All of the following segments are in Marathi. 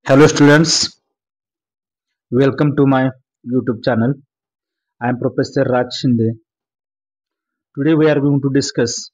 Hello students, welcome to my YouTube channel. I am Professor Raj Shinde. Today we are going to discuss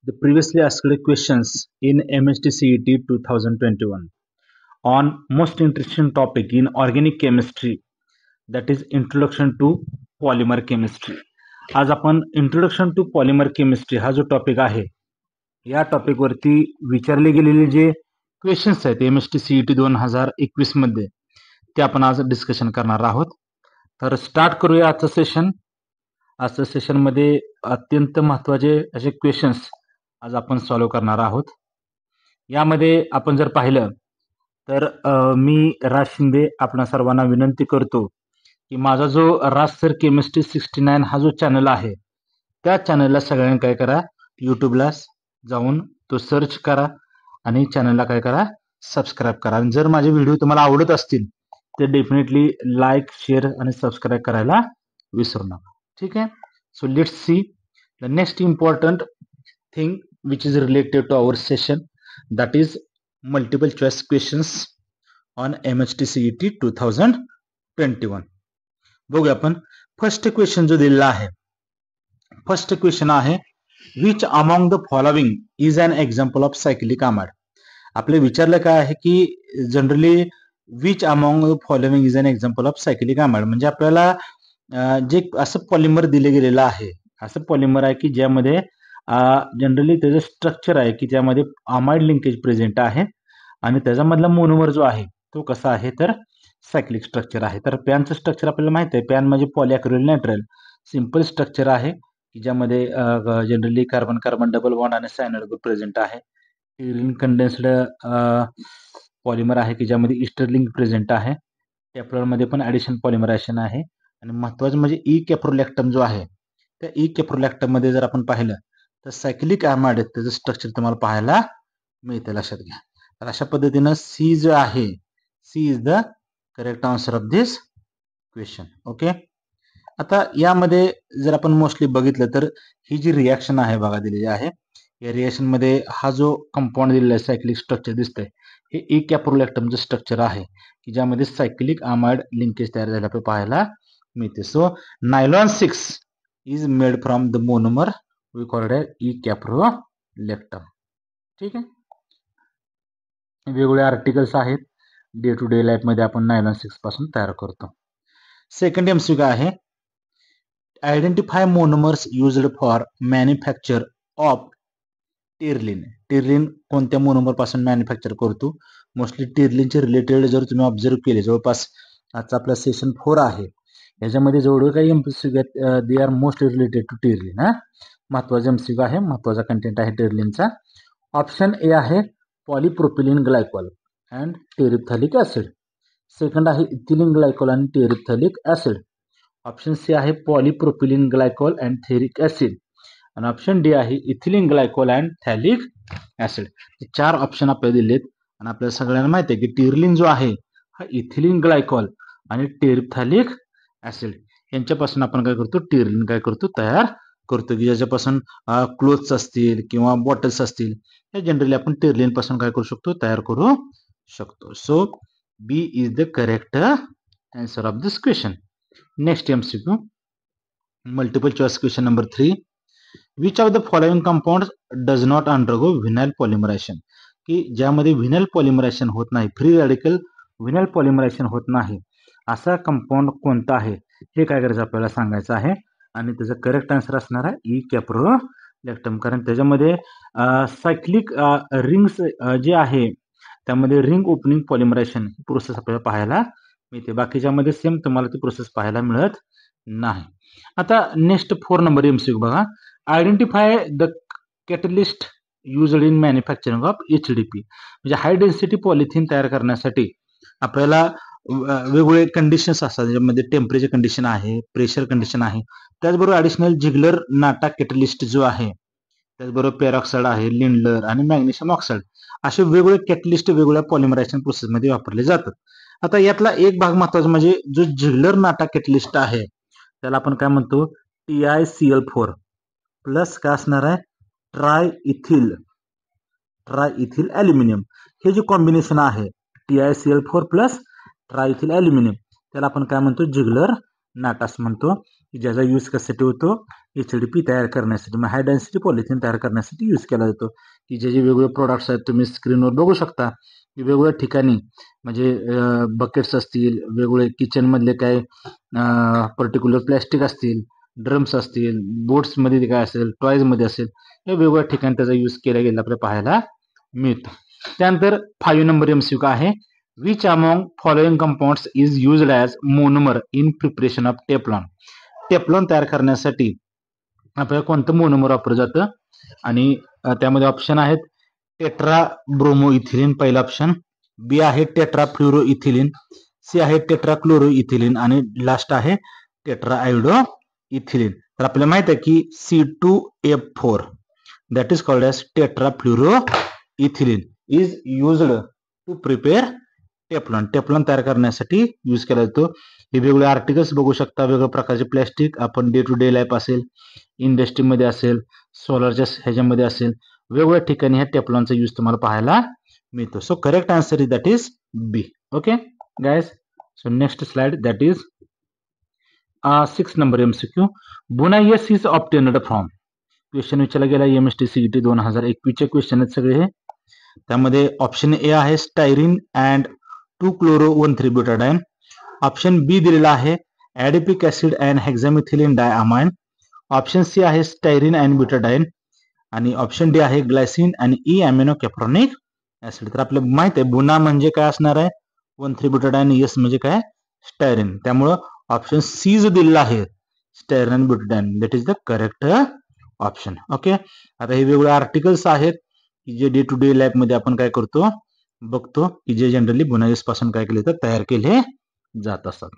the previously asked questions in MST CET 2021 on most interesting topic in organic chemistry, that is introduction to polymer chemistry. आज आपण इंट्रोडक्शन टू पॉलिमर केमिस्ट्री हा जो टॉपिक आहे या टॉपिक वरती विचारले गेलेले जे क्वेश्चन्स आहेत MST CET 2021 मध्ये ते आपण आज डिस्कशन करणार आहोत. तर स्टार्ट करूया आजचं सेशन. आजच्या सेशनमध्ये अत्यंत महत्त्वाचे असे क्वेश्चन्स आज आपण सॉल्व्ह करणार आहोत. यामध्ये आपण जर पाहिलं तर मी राज शिंदे आपणा सर्वांना विनंती करतो की माझा जो राज सर केमिस्ट्री 69 हा जो चॅनल आहे त्या चॅनलला सगळ्यांनी काय करा, यूट्यूबला जाऊन तो सर्च करा आणि चॅनलला काय करा, सबस्क्राईब करा. आणि जर माझे व्हिडिओ तुम्हाला आवडत असतील तर डेफिनेटली लाईक, शेअर आणि सबस्क्राईब करायला विसरू नका. ठीक आहे. So let's see the next important thing which is related to our session, that is multiple choice questions on MST CET 2021. बघूया आपण. फर्स्ट क्वेश्चन जो दिलेला आहे, फर्स्ट क्वेश्चन आहे which among the following is an example of cyclic amide. आपले विचारलं काय आहे की generally which among the following is an example of cyclic amide, म्हणजे आपल्याला जे असं पॉलिमर दिले गेलेलं आहे, असं पॉलिमर आहे की ज्यामध्ये जनरली त्याचं स्ट्रक्चर आहे की त्यामध्ये अमाइड लिंकेज प्रेझेंट आहे आणि त्याच्यामधला मोनोमर जो आहे तो कसा आहे तर सायक्लिक स्ट्रक्चर आहे. तर पॅनचं स्ट्रक्चर आपल्याला माहिती आहे, पॅन म्हणजे पॉलिॲक्रिल नायट्राइल सिंपल स्ट्रक्चर आहे की ज्यामध्ये generally carbon carbon double bond आणि सायनाइड ग्रुप प्रेझेंट आहे. टिरिन कंडेन्स्ड पॉलिमर आहे की ज्यामध्ये इस्टरलिंक प्रेझेंट आहे. टेप्लरमध्ये पण ॲडिशन पॉलिमरायझेशन आहे. आणि महत्त्वाचं म्हणजे ई कॅप्रोलॅक्टम जो आहे त्या ई कॅप्रोलॅक्टम मध्ये जर आपण पाहिलं तर सायक्लिक अमाइड त्याचं स्ट्रक्चर तुम्हाला पाहायला मिळते. लक्षात घ्या. तर अशा पद्धतीनं सी जो आहे, C is the correct answer of this question. Okay. आता यामध्ये जर आपण मोस्टली बघितलं तर ही जी रिॲक्शन आहे बघा दिलेली आहे, या रिॲक्शन मध्ये हा जो कंपाऊंड दिलेला आहे सायक्लिक स्ट्रक्चर दिसतंय हे ई कॅप्रोलॅक्टमचं स्ट्रक्चर आहे की ज्यामध्ये सायक्लिक अमाइड लिंकेज तयार झालेलं आपल्याला पाहायला मिळते. So nylon 6 is made from the monomer we called as e caprolactam. ठीक आहे. वेगवेगळे आर्टिकल्स आहेत, डे टू डे लाईफ मध्ये आपण नायलॉन 6 पासून तयार करतो. सेकंड MCQ आहे identify monomers used for manufacture of terylene. Terylene कोणत्या मोनोमर पासून मॅन्युफॅक्चर करतो? मोस्टली टिरलिनचे रिलेटेड जर तुम्ही ऑब्झर्व केले, जवळपास आजचा आपला सेशन 4 आहे, याच्यामध्ये जेवढं काही MCQ आहेत they are most related to terylene. महत्वाचा MCQ आहे, महत्वाचा कंटेंट आहे टिरलिनचा. ऑप्शन ए आहे पॉलिप्रोपिलिन ग्लायकॉल अँड टेरिप्थॅलिक ऍसिड. सेकंड आहे इथिलिन ग्लायकॉल आणि टेरिप्थॅलिक ऍसिड. ऑप्शन सी आहे पॉलिप्रोपिलिन ग्लायकॉल अँड थेरिक ऍसिड. आणि ऑप्शन डी आहे इथिलिन ग्लायकॉल अँड थॅलिक ऍसिड. हे 4 ऑप्शन आपल्याला दिलेत आणि आपल्याला सगळ्यांना माहिती आहे की टिरलिन जो आहे हा इथिलिन ग्लायकॉल आणि टेरिप्थॅलिक ऍसिड यांच्यापासून आपण काय करतो, टिरलिन काय करतो, तयार करतो की ज्याच्यापासून क्लोथ्स असतील किंवा बॉटल्स असतील हे जनरली आपण टिरलिन पासून काय करू शकतो, तयार करू शकतो. So B is the correct answer of this question. Next MCQ multiple choice question number 3. Which of the following compound does not undergo vinyl polymerization. की ज्यामध्ये व्हिनाइल पॉलिमरायझेशन होत नाही, फ्री रॅडिकल व्हिनाइल पॉलिमरायझेशन होत नाही असा कंपाऊंड कोणता आहे हे काय करायचं आपल्याला सांगायचं आहे. आणि त्याचं करेक्ट आन्सर असणार आहे ई कॅप्रोलॅक्टम. कारण त्याच्यामध्ये सायक्लिक रिंग्स जे आहे त्यामध्ये रिंग ओपनिंग पॉलिमरायझेशन ही प्रोसेस आपल्याला पाहायला मिळते. बाकीच्यामध्ये सेम तुम्हाला ती प्रोसेस पाहायला मिळत नाही. आता नेक्स्ट 4 नंबर MCQ बघा. Identify the catalyst used in manufacturing of HDP. म्हणजे हाय डेन्सिटी पॉलिथिन तयार करण्यासाठी आपल्याला वेगवेगळे कंडिशन्स असतात, ज्यामध्ये टेम्परेचर कंडिशन आहे, प्रेशर कंडिशन आहे, त्याचबरोबर ॲडिशनल जिगलर नाटा कॅटलिस्ट जो आहे, त्याचबरोबर पेरॉक्साईड आहे, लिंडलर आणि मॅग्नेशियम ऑक्साईड असे वेगवेगळे कॅटलिस्ट वेगवेगळ्या पॉलिमरायझेशन प्रोसेसमध्ये वापरले जातात. आता यातला एक भाग महत्वाचा म्हणजे जो जिगलर नाटा कॅटलिस्ट आहे त्याला आपण काय म्हणतो, TiCl4 प्लस काय असणार आहे, ट्राय इथिल ॲल्युमिनियम. हे जे कॉम्बिनेशन आहे TiCl4 प्लस ट्रायथिल ॲल्युमिनियम, त्याला आपण काय म्हणतो, जिगलर नाटास म्हणतो, की ज्याचा यूज कशासाठी होतो, HDP तयार करण्यासाठी, मग हाय डेन्सिटी पॉलिथिन तयार करण्यासाठी यूज केला जातो. की जे जे वेगवेगळे प्रोडक्ट्स आहेत तुम्ही स्क्रीनवर बघू शकता, की वेगवेगळ्या ठिकाणी म्हणजे बकेट्स असतील, वेगवेगळे किचनमधले काय पर्टिक्युलर प्लॅस्टिक असतील, ड्रम्स असतील, बोट्समध्ये काय असेल, टॉयजमध्ये असेल, या वेगवेगळ्या ठिकाणी त्याचा यूज केला गेला आपल्याला पाहायला मिळतो. त्यानंतर 5 नंबर MCQ आहे, which among following compounds is used as monomer in preparation of Teflon. Teflon तयार करण्यासाठी आपल्याला कोणतं मोनोमर वापरलं जातं, आणि त्यामध्ये ऑप्शन आहेत टेट्रा ब्रोमो इथिलीन पहिला ऑप्शन, बी आहे टेट्रा फ्लोरो इथिलीन, सी आहे टेट्रा क्लोरो इथिलीन, आणि लास्ट आहे टेट्रा आयोडो इथिलीन. तर आपल्याला माहित आहे की C2F4 that is called as tetrafluoroethylene is used to prepare Teflon. Teflon तयार करण्यासाठी यूज केला जातो. हे वेगवेगळे आर्टिकल्स बघू शकता, वेगवेगळ्या प्रकारचे प्लॅस्टिक आपण डे टू डे लाईफ असेल, इंडस्ट्रीमध्ये असेल, सोलरच्या ह्याच्यामध्ये असेल, वेगवेगळ्या ठिकाणी ह्या टेफ्लॉनचा यूज तुम्हाला पाहायला मिळतो. So correct answer is that is B. Okay guys, so next slide that is 6 number MCQ, buna S is obtained from. Question विचारला गेला MST CET 2021 चे क्वेश्चन आहेत सगळे हे. त्यामध्ये ऑप्शन ए आहे स्टायरीन अँड 2-chloro-1,3-butadiene. ऑप्शन बी दिलेला आहे ॲडिपिक acid and हेक्झामिथिलीन diamine. Option C आहे स्टायरीन अँड ब्युटाडाईन, आणि ऑप्शन डी आहे ग्लायसिन आणि ई अॅमिनो कॅप्रोनिक ऍसिड. तर आपल्याला माहित आहे बुना म्हणजे काय असणार आहे, 1,3-butadiene, यस म्हणजे काय, स्टायरीन. त्यामुळं ऑप्शन सी जो दिलेला आहे styrene and butadiene that is the correct option. Okay, आता हे वेगवेगळे आर्टिकल्स आहेत की जे डे टू डे लाईफ मध्ये आपण काय करतो, बघतो, की जे जनरली बुनायस पासून काय केले तर तयार केले जात असतात.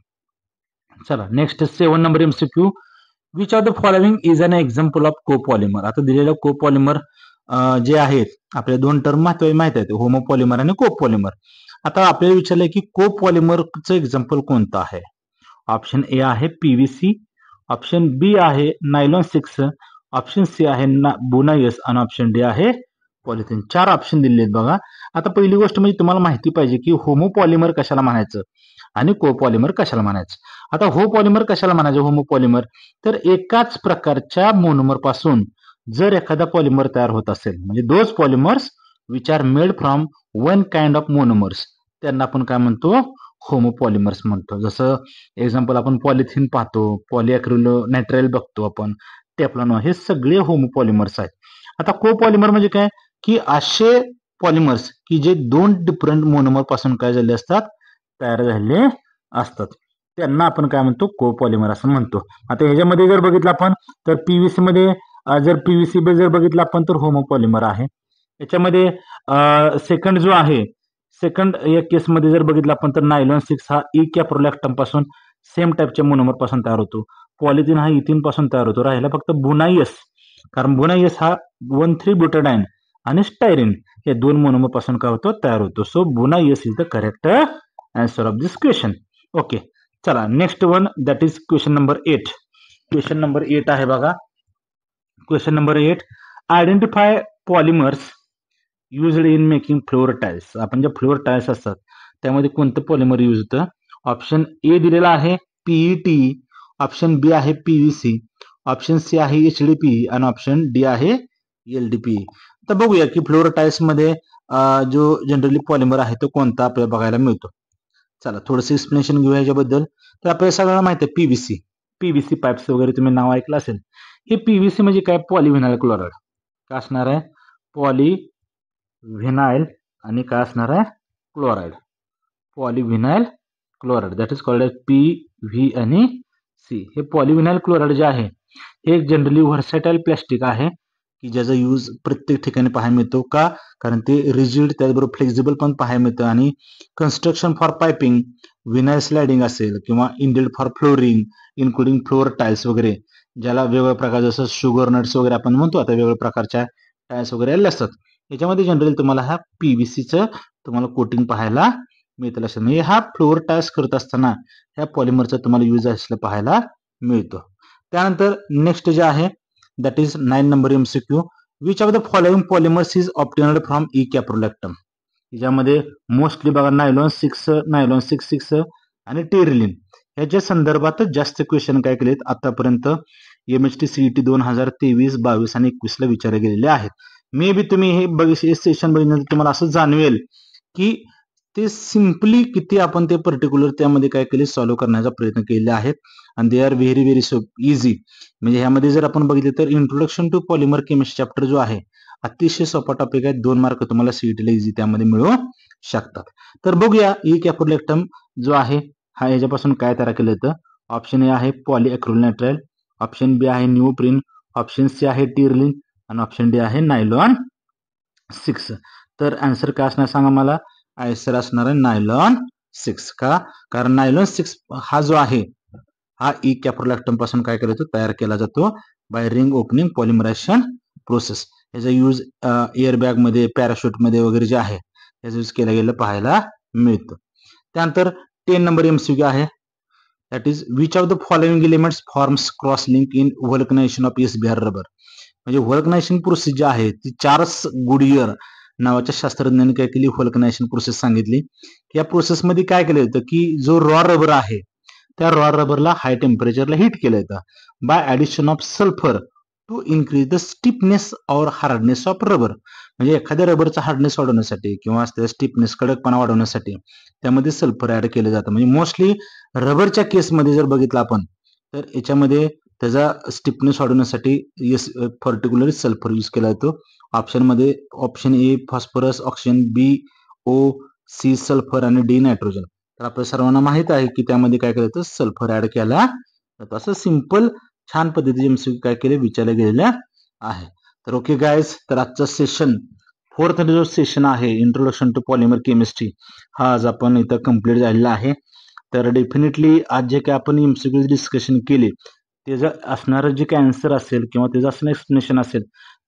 चला next 7 number MCQ, which of the following is an example of copolymer. आता दिलेलं कोपॉलिमर जे आहेत आपल्या दोन टर्म माहित आहेत, होमोपॉलिमर आणि कोपॉलिमर. आता आपल्याला विचारलंय की कोपॉलिमरचं एक्झाम्पल कोणतं आहे. ऑप्शन ए आहे PVC, ऑप्शन बी आहे नायलॉन 6, ऑप्शन सी आहे बुनायस, आणि ऑप्शन डी आहे पॉलिथिन. 4 ऑप्शन दिले आहेत बघा. आता पहिली गोष्ट म्हणजे तुम्हाला माहिती पाहिजे की होमोपॉलिमर कशाला म्हणायचं आणि कोपॉलिमर कशाला म्हणायचं. आता होमोपॉलिमर कशाला म्हणायचं, होमोपॉलिमर तर एकाच प्रकारच्या मोनोमर पासून जर एखादा पॉलिमर तयार होत असेल, म्हणजे those polymers which are made from one kind of monomers, त्यांना आपण काय म्हणतो, होमोपॉलिमर्स म्हणतो. जसं एक्झाम्पल आपण पॉलिथिन पाहतो, पॉलिॲक्रिलोनायट्राइल बघतो आपण, टेफ्लॉन, हे सगळे होमोपॉलिमर्स आहेत. आता कोपॉलिमर म्हणजे काय, की असे पॉलिमर्स की जे दोन डिफरंट मोनोमर पासून काय झाले असतात, तयार झालेले असतात, त्यांना आपण काय म्हणतो, कोपॉलिमर असं म्हणतो. आता ह्याच्यामध्ये जर बघितलं आपण तर PVC मध्ये जर PVC जर बघितलं आपण तर होमोपॉलिमर आहे. याच्यामध्ये सेकंड जो आहे, सेकंड या केसमध्ये जर बघितलं आपण तर नायलॉन 6 हा ई कॅप्रोलॅक्टम पासून सेम टाईपच्या मोनोमर पासून तयार होतो. पॉलिथिन हा इथिन पासून तयार होतो. राहिला फक्त बुनायस, कारण बुनायस हा 1,3-butadiene आणि स्टायरीन हे दोन मोनोमर पासून काय होतो, तयार होतो. So buna S is the correct answer of this question. Okay, चला next one that is question number 8. Question number 8 आहे बघा. Question number 8, identify polymers used in making floor tiles. आपण जे फ्लोअर टाइल्स असतात त्यामध्ये कोणतं पॉलिमर यूज होतं. ऑप्शन ए दिलेला आहे PET, ऑप्शन बी आहे PVC, ऑप्शन सी आहे HDPE, आणि ऑप्शन डी आहे LDPE. तर बघूया की फ्लोअर टाइल्स मध्ये जो जनरली पॉलिमर आहे तो कोणता आपल्याला बघायला मिळतो. चला थोडंसं एक्सप्लेनेशन घेऊया याच्याबद्दल. तर आपल्याला सगळ्यांना माहिती आहे PVC पाईप्स वगैरे तुम्ही नाव ऐकलं असेल. हे PVC म्हणजे काय, पॉलिव्हिनाइल क्लोराइड. काय असणार आहे, पॉलिव्हिनाइल, आणि काय असणार आहे, chloride, polyvinyl chloride that is called as PV आणि C. हे पॉलिव्हिनाइल क्लोराइड जे आहे हे जनरली व्हर्सॅटाइल प्लॅस्टिक आहे की ज्याचा यूज प्रत्येक ठिकाणी पाहायला मिळतो. का, कारण ते रिजिड त्याचबरोबर फ्लेक्झिबल पण पाहायला मिळतं, आणि construction for piping, vinyl sliding असेल, किंवा indeed for flooring including floor tiles वगैरे, ज्याला वेगवेगळ्या प्रकार जसं शुगर नट्स वगैरे आपण म्हणतो, आता वेगवेगळ्या प्रकारच्या टाइल्स वगैरे आले असतात. याच्यामध्ये जनरली तुम्हाला हा PVCचं तुम्हाला कोटिंग पाहायला मिळतं. लक्षात, म्हणजे हा फ्लोअर टाइल्स करत असताना ह्या पॉलिमरचा तुम्हाला यूज असलं पाहायला मिळतो. त्यानंतर नेक्स्ट जे आहे that is 9 number MCQ, which of the following polymers is obtained from e caprolactam. याच्यामध्ये मोस्टली बघा नायलॉन 6 आणि टेरिलिन याच्या संदर्भातच जास्त क्वेश्चन काय केलेत आतापर्यंत MHT CET 2023, 22 आणि 21 ला विचारले गेलेले आहेत. मे बी तुम्ही हे सेशन बघितल्यानंतर तुम्हाला असं जाणवेल की ते सिम्पली किती आपण ते पर्टिक्युलर त्यामध्ये काय केले सॉल्व्ह करण्याचा प्रयत्न केलेले आहेत आणि they are very very easy. म्हणजे ह्यामध्ये जर आपण बघितले तर introduction to polymer chemistry chapter जो आहे अतिशय सोपा टॉपिक आहे. 2 मार्क तुम्हाला सीईटीला इझी त्यामध्ये मिळू शकतात. तर बघूया ई कॅप्रोलॅक्टम जो आहे हा ह्याच्यापासून काय तयार केलं जातं. ऑप्शन ए आहे पॉलीअक्रिलनायट्राइल, ऑप्शन बी आहे निओप्रिन, ऑप्शन सी आहे टिरलिन आणि ऑप्शन डी आहे नायलॉन 6. तर आन्सर काय असणार सांगा मला. आन्सर असणार आहे नायलॉन 6. का? कारण नायलॉन 6 हा जो आहे हा ई कॅप्रोलॅक्टम पासून काय केला जातो तयार केला जातो बाय रिंग ओपनिंग पॉलिमरायझेशन प्रोसेस. याचा यूज एअरबॅग मध्ये पॅराशूट मध्ये वगैरे जे आहे याचा यूज केला गेला पाहायला मिळतो. त्यानंतर 10 नंबर MCQ आहे. That is which of the following elements forms cross link in vulcanization of SBR rubber. म्हणजे व्हल्कनायझेशन प्रोसेस जी आहे ती चार्ल्स गुडियर नावाच्या शास्त्रज्ञांनी काय केली व्हल्कनायझेशन प्रोसेस सांगितली. या प्रोसेसमध्ये काय केलं जातं की जो रॉ रबर आहे त्या रॉ रबरला हाय टेम्परेचरला हीट केलं जातं by addition of sulphur to increase the stiffness or hardness of rubber. म्हणजे एखाद्या रबरचा हार्डनेस वाढवण्यासाठी किंवा त्याचा स्टिफनेस कडकपणा वाढवण्यासाठी त्यामध्ये सल्फर ऍड केलं जातं. म्हणजे मोस्टली रबरच्या केसमध्ये जर बघितलं आपण तर याच्यामध्ये त्याचा स्टिफनेस वाढवण्यासाठी पर्टिक्युलरली सल्फर यूज केला जातो. Option A phosphorus, option B O, C sulphur आणि डी नायट्रोजन. तर आपल्या सर्वांना माहित आहे की त्यामध्ये काय केलं जातं सल्फर ऍड केला जातो. असं सिंपल छान पद्धतीचे MCQ काय केले विचारले गेलेले आहे. तर ओके गायज, तर आजचा सेशन 4th जो सेशन आहे इंट्रोडक्शन टू पॉलिमर केमिस्ट्री हा आज आपण इथं कम्प्लीट झालेला आहे. तर डेफिनेटली आज जे काय आपण MCQ डिस्कशन केले त्याचं असणारं जे काय आन्सर असेल किंवा त्याचं असणारं एक्सप्लेनेशन असेल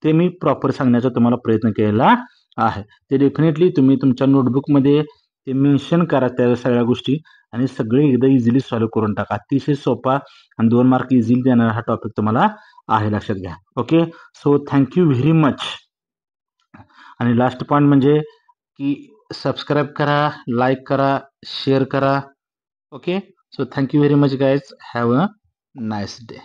ते मी प्रॉपर सांगण्याचा तुम्हाला प्रयत्न केलेला आहे. ते डेफिनेटली तुम्ही तुमच्या नोटबुकमध्ये ते मेन्शन करा त्या सगळ्या गोष्टी आणि सगळे एकदा इझिली सॉल्व्ह करून टाका. अतिशय सोपा आणि 2 मार्क इझिली देणारा हा टॉपिक तुम्हाला आहे, लक्षात घ्या. Okay, so thank you very much. आणि लास्ट पॉईंट म्हणजे की सबस्क्राईब करा, लाईक करा, शेअर करा. Okay, so thank you very much guys. Have a nice day.